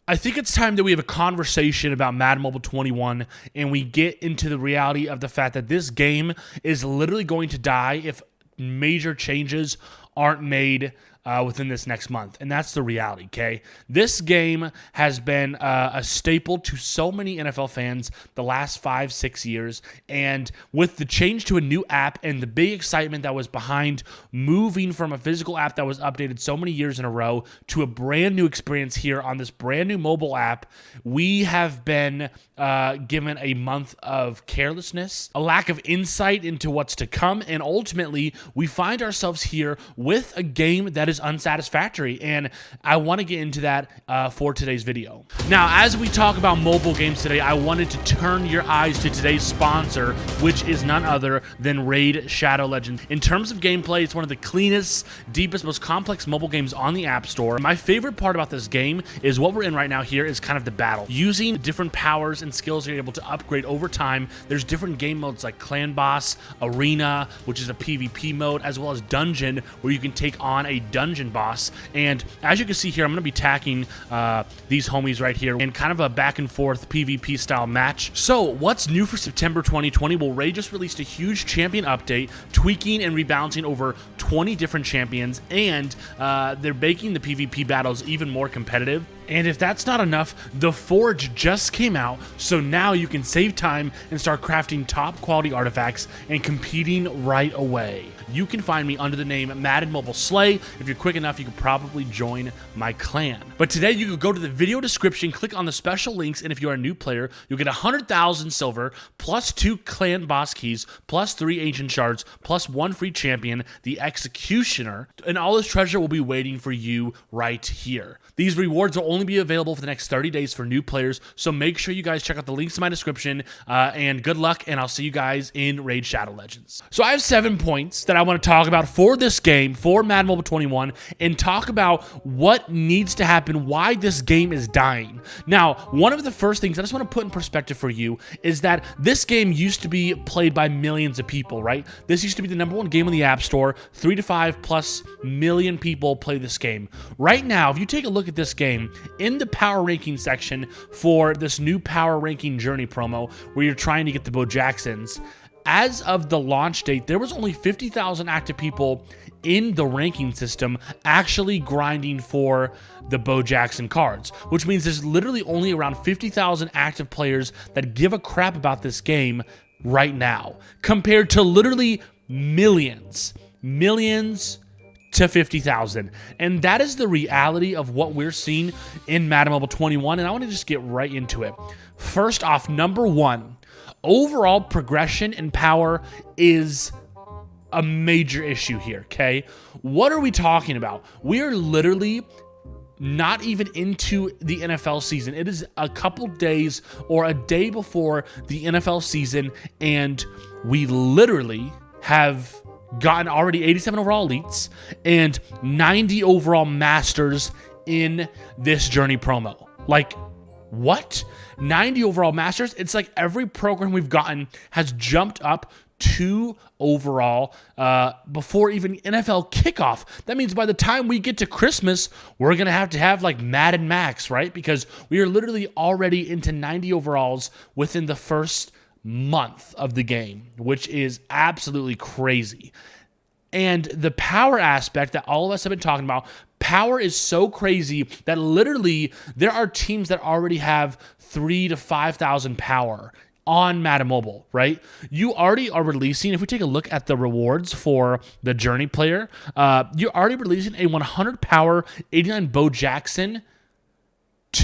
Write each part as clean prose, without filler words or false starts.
I think it's time that we have a conversation about Madden Mobile 21 and we get into the reality of the fact that this game is literally going to die if major changes aren't made within this next month. And that's the reality, okay? This game has been a staple to so many NFL fans the last 5-6 years. And with the change to a new app and the big excitement that was behind moving from a physical app that was updated so many years in a row to a brand new experience here on this brand new mobile app, we have been given a month of carelessness, a lack of insight into what's to come, and ultimately we find ourselves here with a game that is unsatisfactory, and I want to get into that for today's video. Now, as we talk about mobile games today, I wanted to turn your eyes to today's sponsor, which is none other than Raid Shadow Legends. In terms of gameplay, it's one of the cleanest, deepest, most complex mobile games on the App Store. My favorite part about this game is what we're in right now here is kind of the battle. Using different powers and skills you're able to upgrade over time. There's different game modes like Clan Boss, Arena, which is a PvP mode, as well as Dungeon, where you can take on a dungeon boss. And as you can see here, I'm going to be attacking these homies right here in kind of a back and forth PvP style match. So what's new for September 2020? Well, Raid just released a huge champion update, tweaking and rebalancing over 20 different champions, and they're making the PvP battles even more competitive. And if that's not enough, the Forge just came out, so now you can save time and start crafting top quality artifacts and competing right away. You can find me under the name Madden Mobile Slay. If you're quick enough, you could probably join my clan. But today you could go to the video description, click on the special links, and if you're a new player, you'll get 100,000 silver, plus 2 clan boss keys, plus 3 ancient shards, plus 1 free champion, the Executioner, and all this treasure will be waiting for you right here. These rewards will only be available for the next 30 days for new players, so make sure you guys check out the links in my description, and good luck, and I'll see you guys in Raid Shadow Legends. So I have 7 points that I want to talk about for this game, for Madden Mobile 21, and talk about what needs to happen, why this game is dying. Now, one of the first things I just want to put in perspective for you is that this game used to be played by millions of people, right? This used to be the #1 game on the App Store. 3 to 5 plus million people play this game. Right now, if you take a look at this game, in the power ranking section for this new power ranking journey promo where you're trying to get the Bo Jacksons, as of the launch date, there was only 50,000 active people in the ranking system actually grinding for the Bo Jackson cards, which means there's literally only around 50,000 active players that give a crap about this game right now, compared to literally millions to 50,000. And that is the reality of what we're seeing in Madden Mobile 21, and I want to just get right into it. First off, #1, overall progression and power is a major issue here, okay? What are we talking about? We are literally not even into the NFL season. It is a couple days or a day before the NFL season, and we literally have gotten already 87 overall elites and 90 overall masters in this journey promo. Like, what? 90 overall masters? It's like every program we've gotten has jumped up 2 overall before even NFL kickoff. That means by the time we get to Christmas, we're going to have like Madden Max, right? Because we are literally already into 90 overalls within the first month of the game, which is absolutely crazy. And the power aspect that all of us have been talking about, power is so crazy that literally there are teams that already have 3,000 to 5,000 power on Madden Mobile, right? You already are releasing, if we take a look at the rewards for the Journey player, you're already releasing a 100 power 89 Bo Jackson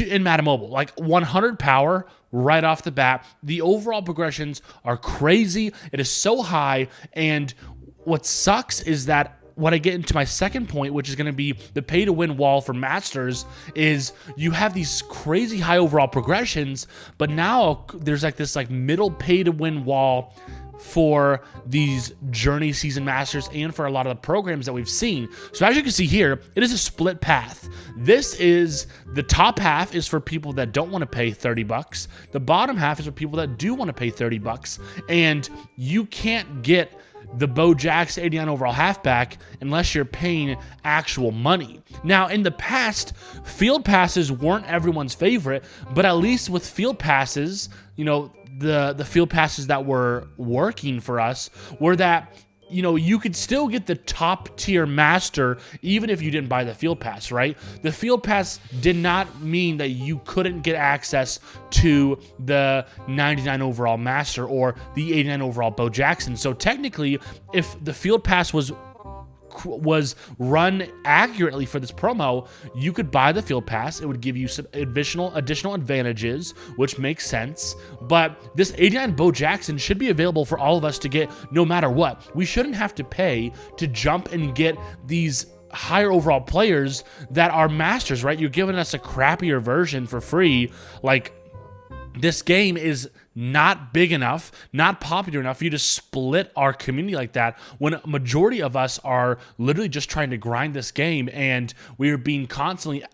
in Madden Mobile, like 100 power right off the bat. The overall progressions are crazy. It is so high, and what sucks is that when I get into my second point, which is going to be the pay-to-win wall for Masters, is you have these crazy high overall progressions, but now there's like this like middle pay-to-win wall for these Journey Season Masters and for a lot of the programs that we've seen. So as you can see here, it is a split path. This is, the top half is for people that don't want to pay 30 bucks. The bottom half is for people that do want to pay 30 bucks. And you can't get the Bo Jackson 89 overall halfback unless you're paying actual money. Now, in the past, field passes weren't everyone's favorite, but at least with field passes, the field passes that were working for us were that you could still get the top tier master even if you didn't buy the field pass, right? The field pass did not mean that you couldn't get access to the 99 overall master or the 89 overall Bo Jackson. So technically, if the field pass was run accurately for this promo, you could buy the field pass. It would give you some additional advantages, which makes sense. But this 89 Bo Jackson should be available for all of us to get no matter what. We shouldn't have to pay to jump and get these higher overall players that are masters, right? You're giving us a crappier version for free. Like, this game is not big enough, not popular enough for you to split our community like that, when a majority of us are literally just trying to grind this game, and we are being constantly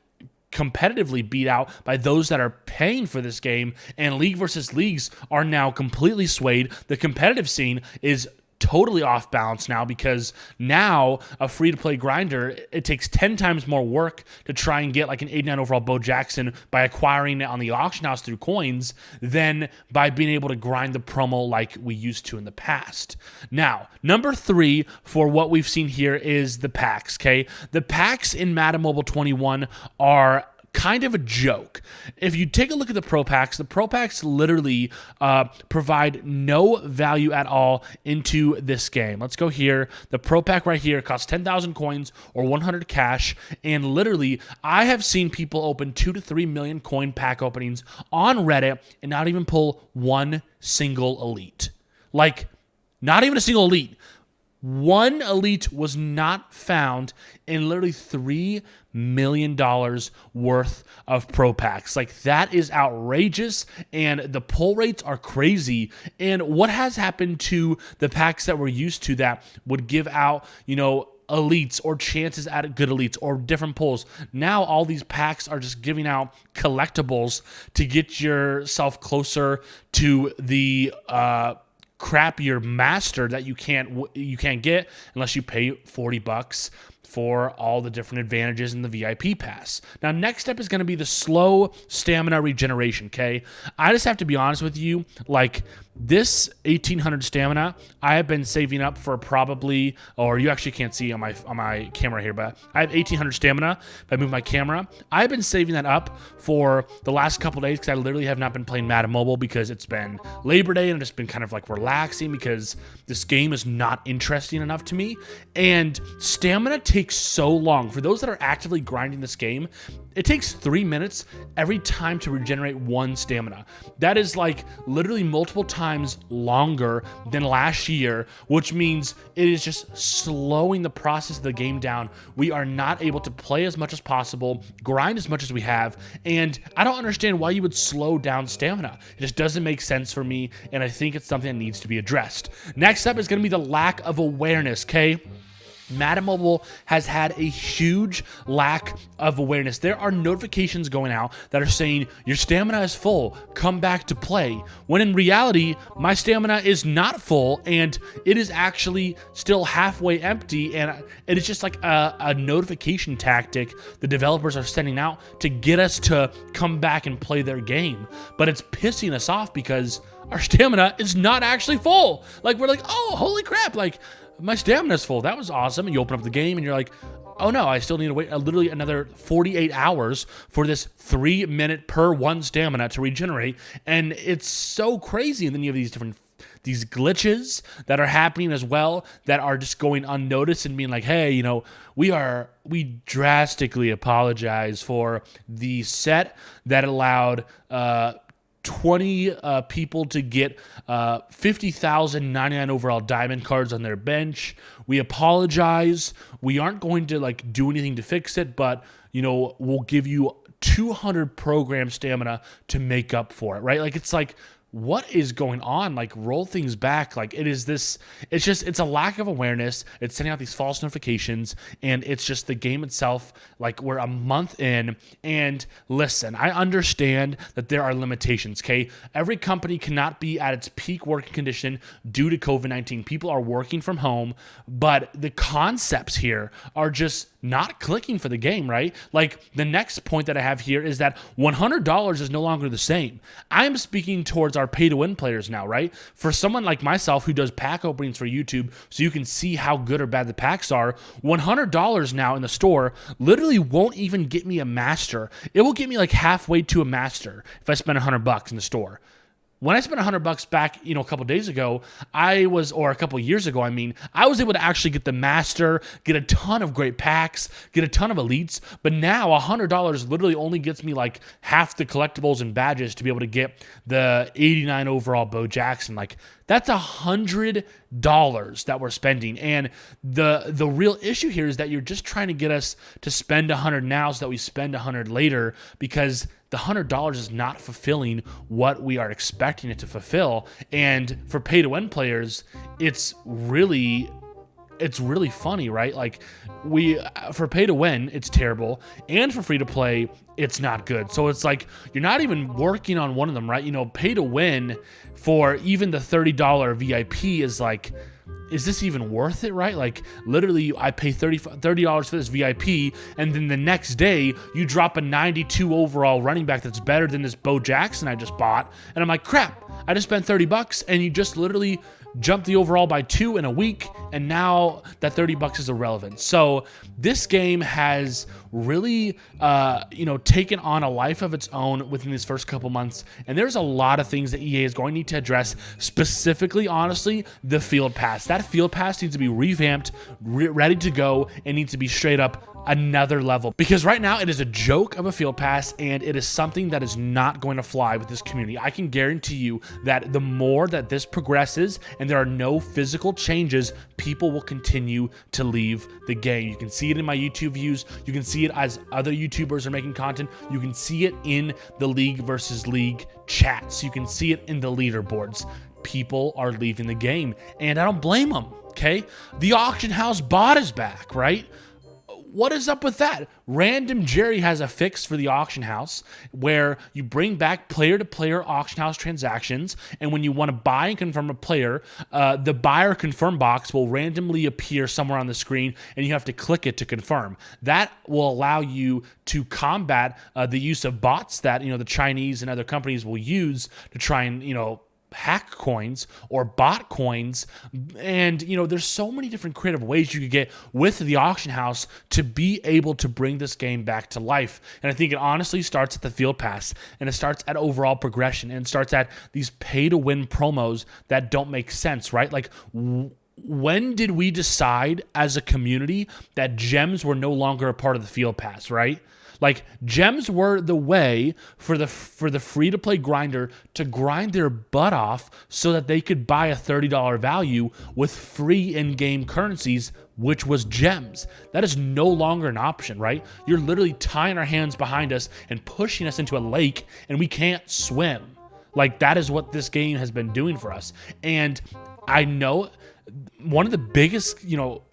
competitively beat out by those that are paying for this game, and league versus leagues are now completely swayed. The competitive scene is totally off balance now, because now a free-to-play grinder, it takes 10 times more work to try and get like an 89 overall Bo Jackson by acquiring it on the auction house through coins than by being able to grind the promo like we used to in the past. Now, number 3 for what we've seen here is the packs, okay? The packs in Madden Mobile 21 are kind of a joke. If you take a look at the Pro Packs literally provide no value at all into this game. Let's go here. The Pro Pack right here costs 10,000 coins or 100 cash, and literally I have seen people open 2 to 3 million coin pack openings on Reddit and not even pull one single elite. Like, not even a single elite. One elite was not found in literally $3 million worth of Pro Packs. Like, that is outrageous, and the pull rates are crazy. And what has happened to the packs that we're used to that would give out, elites or chances at good elites or different pulls? Now all these packs are just giving out collectibles to get yourself closer to the crappier master that you can't get unless you pay $40 for all the different advantages in the VIP pass. Now, next up is going to be the slow stamina regeneration, okay? I just have to be honest with you, like, this 1800 stamina, I have been saving up for probably, or you actually can't see on my camera here, but I have 1800 stamina. If I move my camera, I've been saving that up for the last couple days because I literally have not been playing Madden Mobile because it's been Labor Day and I've just been kind of like relaxing because this game is not interesting enough to me. And stamina takes so long. For those that are actively grinding this game, it takes 3 minutes every time to regenerate 1 stamina. That is like literally multiple times longer than last year, which means it is just slowing the process of the game down. We are not able to play as much as possible, grind as much as we have, and I don't understand why you would slow down stamina. It just doesn't make sense for me, and I think it's something that needs to be addressed. Next up is going to be the lack of awareness, okay? Madden Mobile has had a huge lack of awareness. There are notifications going out that are saying your stamina is full, come back to play. When in reality, my stamina is not full and it is actually still halfway empty, and it is just like a notification tactic the developers are sending out to get us to come back and play their game. But it's pissing us off because our stamina is not actually full. Like, we're like, oh, holy crap, like, my stamina's full. That was awesome. And you open up the game and you're like, oh no, I still need to wait literally another 48 hours for this 3 minute per 1 stamina to regenerate. And it's so crazy. And then you have these glitches that are happening as well that are just going unnoticed and being like, hey, we drastically apologize for the set that allowed 20 people to get 50,099 overall diamond cards on their bench. We apologize. We aren't going to do anything to fix it, but we'll give you 200 program stamina to make up for it, right? Like, it's like, what is going on? Like, roll things back. Like, it's a lack of awareness. It's sending out these false notifications, and it's just the game itself. Like, we're a month in, and listen, I understand that there are limitations, okay? Every company cannot be at its peak working condition due to COVID-19. People are working from home, but the concepts here are just not clicking for the game, right? Like, the next point that I have here is that $100 is no longer the same. I'm speaking towards our pay-to-win players now, right? For someone like myself who does pack openings for YouTube so you can see how good or bad the packs are, $100 now in the store literally won't even get me a master. It will get me like halfway to a master if I spend $100 in the store. When I spent $100 back, a couple days ago, or a couple years ago, I was able to actually get the master, get a ton of great packs, get a ton of elites. But now $100 literally only gets me like half the collectibles and badges to be able to get the 89 overall Bo Jackson. Like, that's $100 that we're spending. And the real issue here is that you're just trying to get us to spend $100 now so that we spend $100 later, because the $100 is not fulfilling what we are expecting it to fulfill. And for pay-to-win players, it's really funny, right? Like, for pay-to-win, it's terrible, and for free-to-play, it's not good. So it's like you're not even working on one of them, right? Pay-to-win for even the $30 VIP is like, is this even worth it, right? Like, literally, I pay $30 for this VIP, and then the next day, you drop a 92 overall running back that's better than this Bo Jackson I just bought, and I'm like, crap, I just spent $30, and you just literally jumped the overall by 2 in a week, and now that $30 is irrelevant. So this game has really, taken on a life of its own within these first couple months, and there's a lot of things that EA is going to need to address, specifically, honestly, the Field Pass. That Field Pass needs to be revamped, ready to go, and needs to be straight up another level, because right now it is a joke of a Field Pass, and it is something that is not going to fly with this community. I can guarantee you that the more that this progresses and there are no physical changes, people will continue to leave the game. You can see it in my YouTube views. You can see it as other YouTubers are making content. You can see it in the league versus league chats. You can see it in the leaderboards. People are leaving the game, and I don't blame them, okay? The auction house bot is back, right? What is up with that? Random Jerry has a fix for the auction house where you bring back player-to-player auction house transactions, and when you want to buy and confirm a player, the buyer confirm box will randomly appear somewhere on the screen, and you have to click it to confirm. That will allow you to combat the use of bots that the Chinese and other companies will use to try and hack coins or bot coins. And there's so many different creative ways you could get with the auction house to be able to bring this game back to life. And I think it honestly starts at the Field Pass, and it starts at overall progression, and it starts at these pay-to-win promos that don't make sense, right? Like, when did we decide as a community that gems were no longer a part of the Field Pass, right? Like, gems were the way for the free-to-play grinder to grind their butt off so that they could buy a $30 value with free in-game currencies, which was gems. That is no longer an option, right? You're literally tying our hands behind us and pushing us into a lake, and we can't swim. Like, that is what this game has been doing for us. And I know one of the biggest,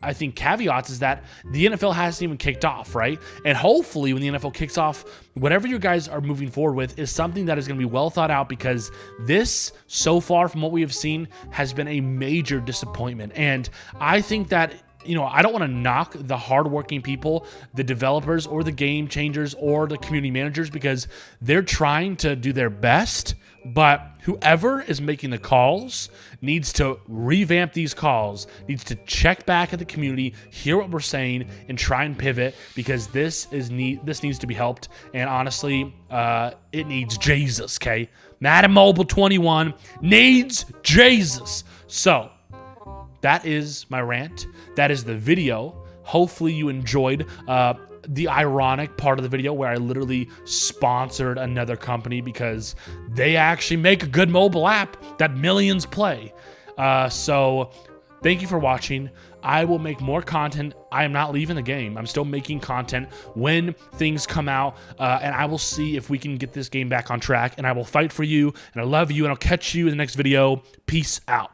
I think caveats is that the NFL hasn't even kicked off, right? And hopefully when the NFL kicks off, whatever you guys are moving forward with is something that is going to be well thought out, because this, so far from what we have seen, has been a major disappointment. And I think that I don't want to knock the hardworking people, the developers or the game changers or the community managers, because they're trying to do their best. But whoever is making the calls needs to revamp these calls, needs to check back at the community, hear what we're saying, and try and pivot, because this needs to be helped. And honestly, it needs Jesus, okay? Madden Mobile 21 needs Jesus. So that is my rant. That is the video. Hopefully you enjoyed the ironic part of the video where I literally sponsored another company because they actually make a good mobile app that millions play. So thank you for watching. I will make more content. I am not leaving the game. I'm still making content when things come out, and I will see if we can get this game back on track, and I will fight for you, and I love you, and I'll catch you in the next video. Peace out.